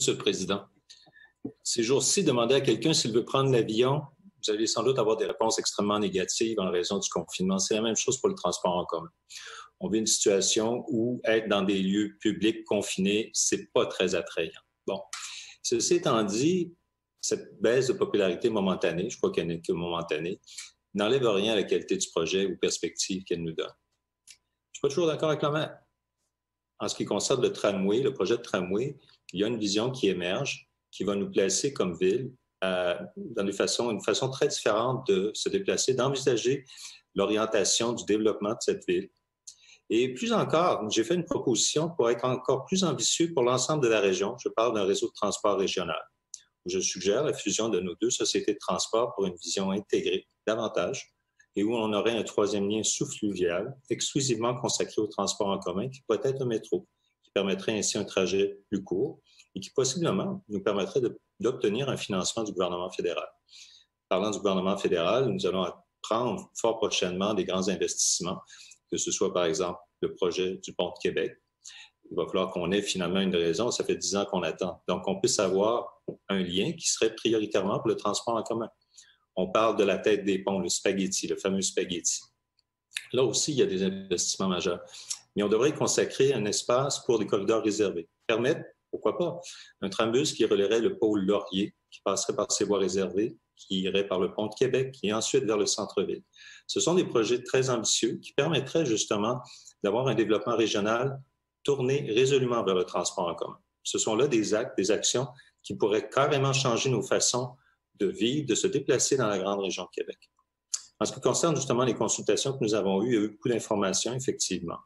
Monsieur le Président, ces jours-ci, demander à quelqu'un s'il veut prendre l'avion, vous allez sans doute avoir des réponses extrêmement négatives en raison du confinement. C'est la même chose pour le transport en commun. On vit une situation où être dans des lieux publics confinés, c'est pas très attrayant. Bon, ceci étant dit, cette baisse de popularité momentanée, je crois qu'elle n'est que momentanée, n'enlève rien à la qualité du projet ou perspectives qu'elle nous donne. Je suis pas toujours d'accord avec le maire. En ce qui concerne le tramway, le projet de tramway, il y a une vision qui émerge, qui va nous placer comme ville dans une façon très différente de se déplacer, d'envisager l'orientation du développement de cette ville. Et plus encore, j'ai fait une proposition pour être encore plus ambitieux pour l'ensemble de la région. Je parle d'un réseau de transport régional. Je suggère la fusion de nos deux sociétés de transport pour une vision intégrée davantage et où on aurait un troisième lien sous-fluvial exclusivement consacré au transport en commun qui pourrait être un métro, qui permettrait ainsi un trajet plus court et qui possiblement nous permettrait d'obtenir un financement du gouvernement fédéral. Parlant du gouvernement fédéral, nous allons prendre fort prochainement des grands investissements, que ce soit par exemple le projet du pont de Québec. Il va falloir qu'on ait finalement une raison. Ça fait 10 ans qu'on attend. Donc, on puisse avoir un lien qui serait prioritairement pour le transport en commun. On parle de la tête des ponts, le spaghetti, le fameux spaghetti. Là aussi, il y a des investissements majeurs. Mais on devrait consacrer un espace pour des corridors réservés. Permettre, pourquoi pas, un trambus qui relierait le pôle Laurier, qui passerait par ces voies réservées, qui irait par le pont de Québec et ensuite vers le centre-ville. Ce sont des projets très ambitieux qui permettraient justement d'avoir un développement régional tourné résolument vers le transport en commun. Ce sont là des actes, des actions qui pourraient carrément changer nos façons de vivre, de se déplacer dans la grande région de Québec. En ce qui concerne justement les consultations que nous avons eues, il y a eu beaucoup d'informations, effectivement.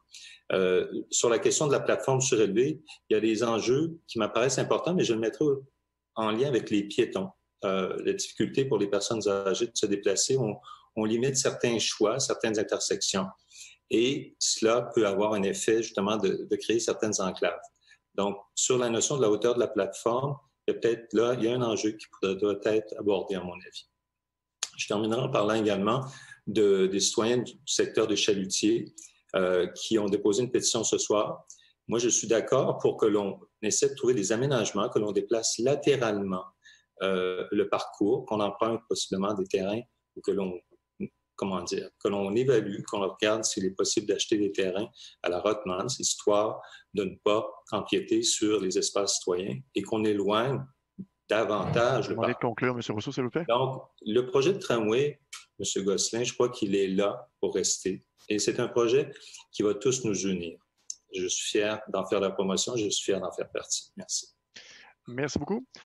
Sur la question de la plateforme surélevée, il y a des enjeux qui m'apparaissent importants, mais je le mettrai en lien avec les piétons. La difficulté pour les personnes âgées de se déplacer, on limite certains choix, certaines intersections. Et cela peut avoir un effet justement de créer certaines enclaves. Donc, sur la notion de la hauteur de la plateforme, il y a un enjeu qui doit être abordé à mon avis. Je terminerai en parlant également des citoyens du secteur des chalutiers qui ont déposé une pétition ce soir. Moi, je suis d'accord pour que l'on essaie de trouver des aménagements, que l'on déplace latéralement le parcours, qu'on emprunte possiblement des terrains ou que l'on évalue, qu'on regarde s'il est possible d'acheter des terrains à la Rothmans, histoire de ne pas empiéter sur les espaces citoyens et qu'on éloigne davantage le parcours. Conclure, M. Rousseau, s'il vous plaît. Donc, le projet de tramway, M. Gosselin, je crois qu'il est là pour rester. Et c'est un projet qui va tous nous unir. Je suis fier d'en faire la promotion, je suis fier d'en faire partie. Merci. Merci beaucoup.